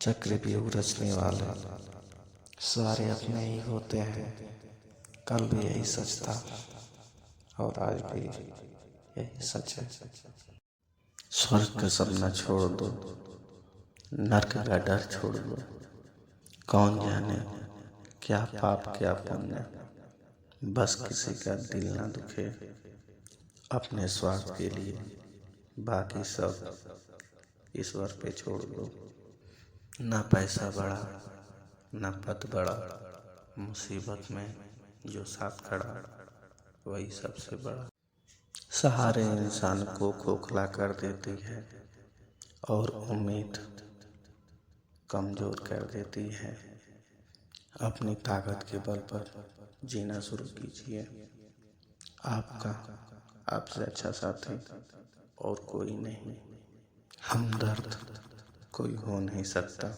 चक्रव्यूह रचने वाले सारे अपने ही होते हैं। कल भी यही सच था और आज भी यही सच है। स्वर्ग का सपना छोड़ दो, नर्क का डर छोड़ दो। कौन जाने क्या पाप क्या पुण्य, बस किसी का दिल ना दुखे। अपने स्वार्थ के लिए बाकी सब ईश्वर पे छोड़ दो। ना पैसा बड़ा ना पद बड़ा, मुसीबत में जो साथ खड़ा वही सबसे बड़ा। सहारे इंसान को खोखला कर देती है और उम्मीद कमजोर कर देती है। अपनी ताकत के बल पर जीना शुरू कीजिए। आपका आपसे अच्छा साथी और कोई नहीं, हमदर्द कोई हो नहीं सकता।